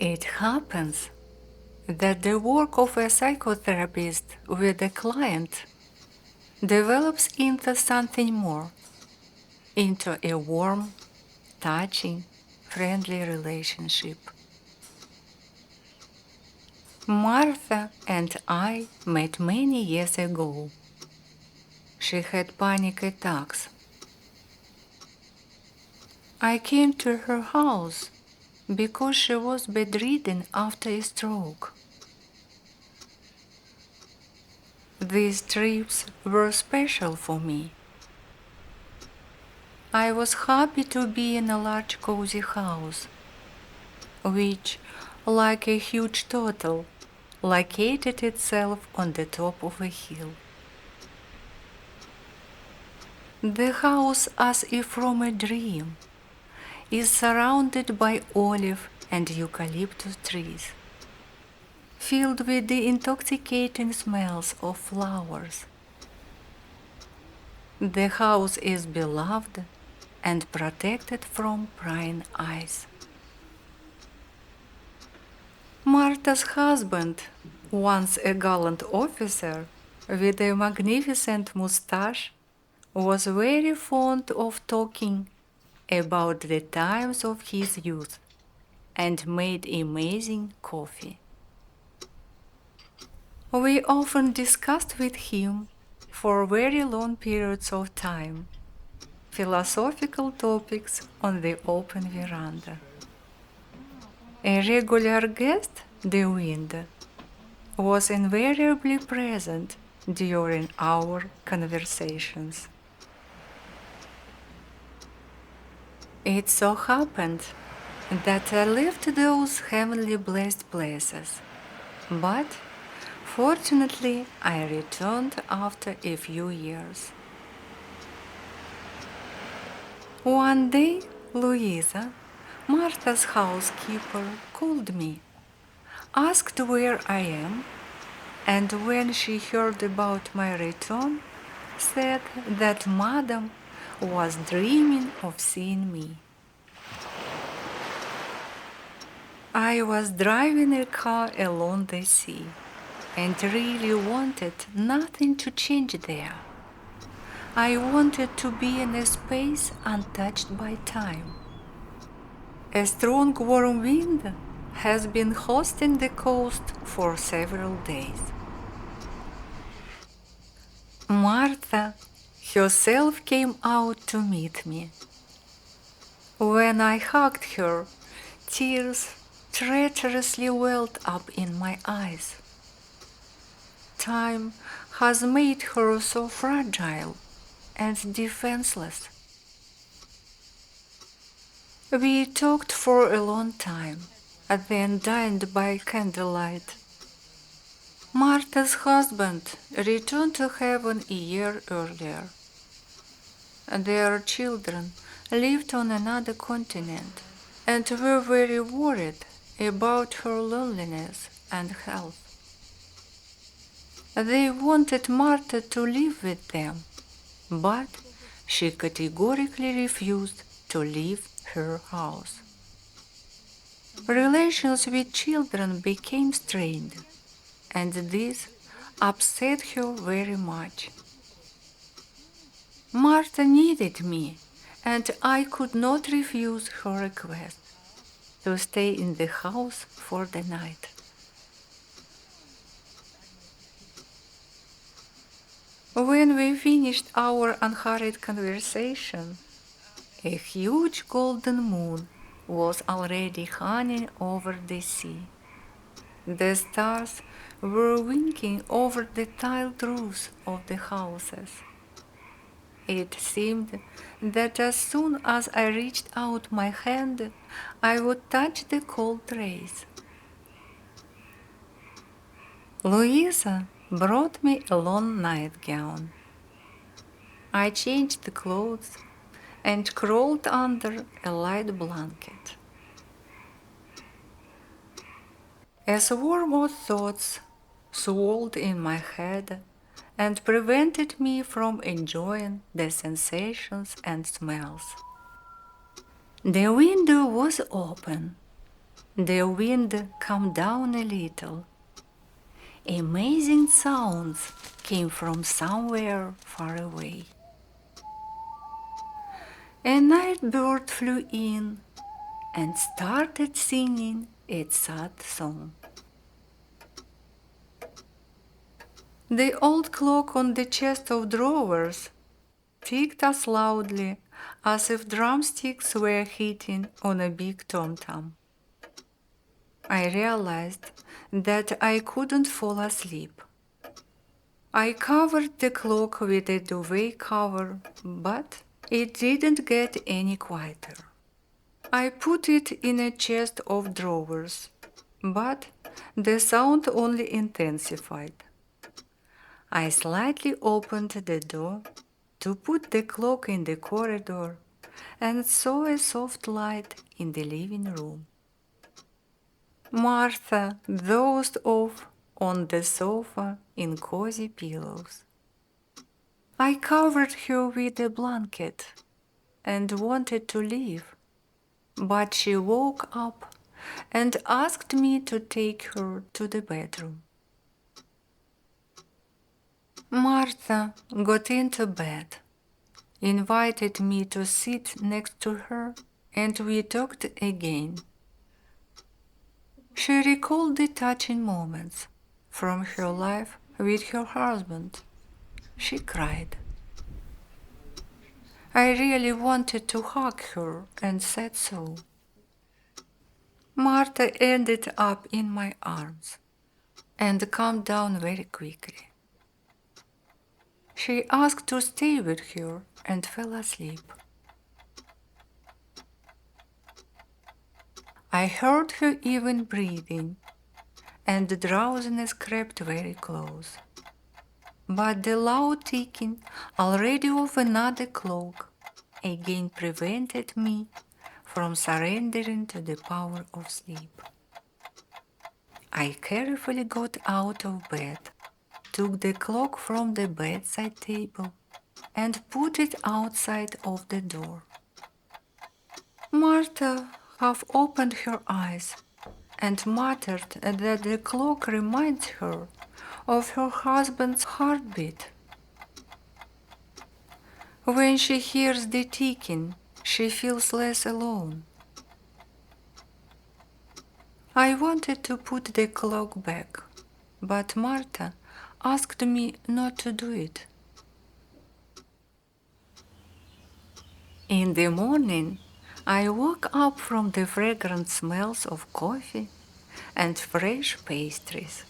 It happens that the work of a psychotherapist with a client develops into something more, into a warm, touching, friendly relationship. Martha and I met many years ago. She had panic attacks. I came to her house because she was bedridden after a stroke. These trips were special for me. I was happy to be in a large cozy house, which, like a huge turtle, located itself on the top of a hill. The house, as if from a dream, is surrounded by olive and eucalyptus trees, filled with the intoxicating smells of flowers. The house is beloved and protected from prying eyes. Martha's husband, once a gallant officer with a magnificent mustache, was very fond of talking about the times of his youth and made amazing coffee. We often discussed with him for very long periods of time philosophical topics on the open veranda. A regular guest, the wind, was invariably present during our conversations. It so happened that I left those heavenly blessed places, but fortunately I returned after a few years. One day, Louisa, Martha's housekeeper, called me, asked where I am, and when she heard about my return, said that Madam was dreaming of seeing me. I was driving a car along the sea and really wanted nothing to change there. I wanted to be in a space untouched by time. A strong warm wind has been hosting the coast for several days. Martha herself came out to meet me. When I hugged her, tears treacherously welled up in my eyes. Time has made her so fragile and defenseless. We talked for a long time, and then dined by candlelight. Martha's husband returned to heaven a year earlier. Their children lived on another continent and were very worried about her loneliness and health. They wanted Martha to live with them, but she categorically refused to leave her house. Relations with children became strained, and this upset her very much. Martha needed me, and I could not refuse her request to stay in the house for the night. When we finished our unhurried conversation, a huge golden moon was already hanging over the sea. The stars were winking over the tiled roofs of the houses. It seemed that as soon as I reached out my hand, I would touch the cold rays. Louisa brought me a long nightgown. I changed the clothes and crawled under a light blanket. A swarm of thoughts swirled in my head and prevented me from enjoying the sensations and smells. The window was open, The wind calmed down a little. Amazing sounds came from somewhere far away. A night bird flew in and started singing its sad song. The old clock on the chest of drawers ticked as loudly as if drumsticks were hitting on a big tom-tom. I realized that I couldn't fall asleep. I covered the clock with a duvet cover, but it didn't get any quieter. I put it in a chest of drawers, but the sound only intensified. I slightly opened the door to put the clock in the corridor and saw a soft light in the living room. Martha dozed off on the sofa in cozy pillows. I covered her with a blanket and wanted to leave, but she woke up and asked me to take her to the bedroom. Martha got into bed, invited me to sit next to her, and we talked again. She recalled the touching moments from her life with her husband. She cried. I really wanted to hug her and said so. Martha ended up in my arms and calmed down very quickly. She asked to stay with her and fell asleep. I heard her even breathing, and the drowsiness crept very close. But the loud ticking already of another clock again prevented me from surrendering to the power of sleep. I carefully got out of bed, took the clock from the bedside table, and put it outside of the door. Martha half opened her eyes and muttered that the clock reminds her of her husband's heartbeat. When she hears the ticking, she feels less alone. I wanted to put the clock back, but Martha asked me not to do it. In the morning, I woke up from the fragrant smells of coffee and fresh pastries.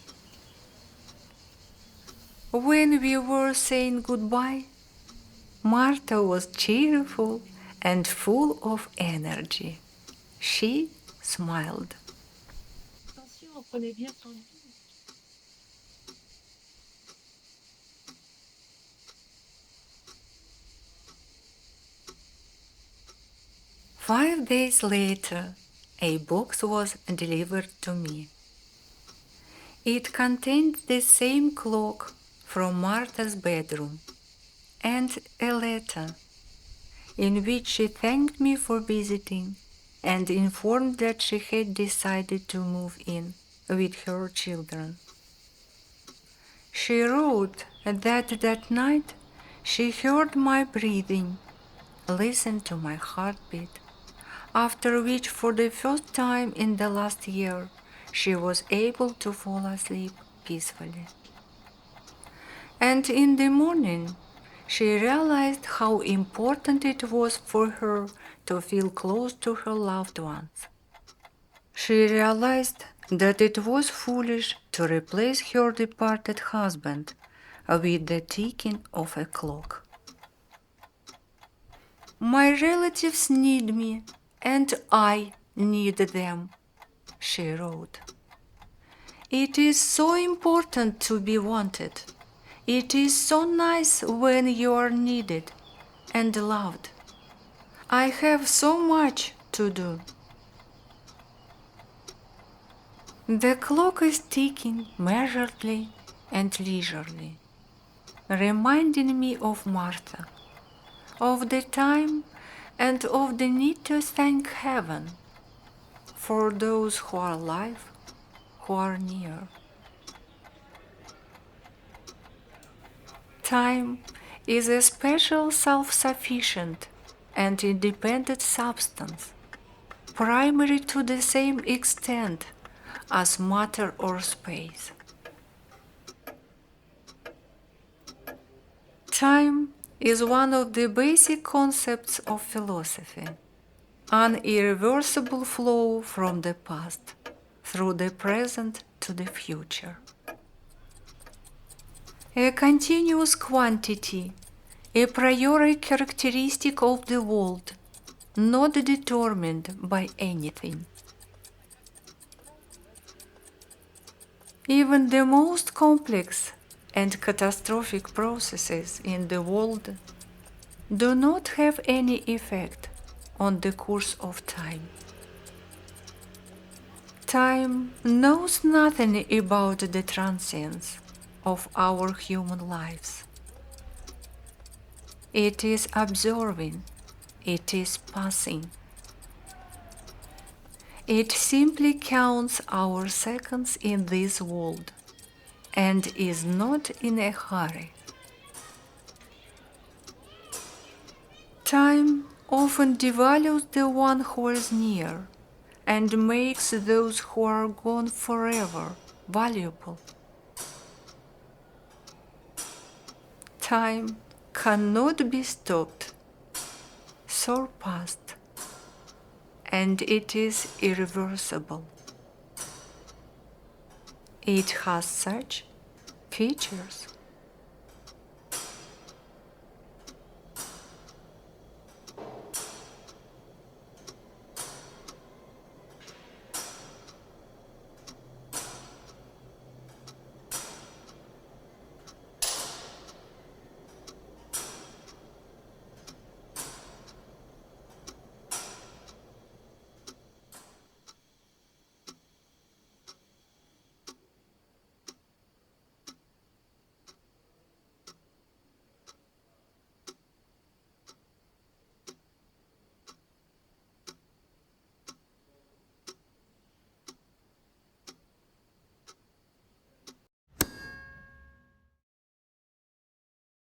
When we were saying goodbye, Martha was cheerful and full of energy. She smiled. 5 days later, a box was delivered to me. It contained the same clock from Martha's bedroom and a letter in which she thanked me for visiting and informed that she had decided to move in with her children. She wrote that night she heard my breathing, listened to my heartbeat, after which for the first time in the last year she was able to fall asleep peacefully. And in the morning, she realized how important it was for her to feel close to her loved ones. She realized that it was foolish to replace her departed husband with the ticking of a clock. My relatives need me, and I need them, she wrote. It is so important to be wanted. It is so nice when you are needed and loved. I have so much to do. The clock is ticking measuredly and leisurely, reminding me of Martha, of the time and of the need to thank heaven for those who are alive, who are near. Time is a special self-sufficient and independent substance, primary to the same extent as matter or space. Time is one of the basic concepts of philosophy, an irreversible flow from the past through the present to the future. A continuous quantity, a priori characteristic of the world, not determined by anything. Even the most complex and catastrophic processes in the world do not have any effect on the course of time. Time knows nothing about the transience of our human lives. It is observing, it is passing. It simply counts our seconds in this world and is not in a hurry. Time often devalues the one who is near and makes those who are gone forever valuable. Time cannot be stopped, surpassed, and it is irreversible. It has such features.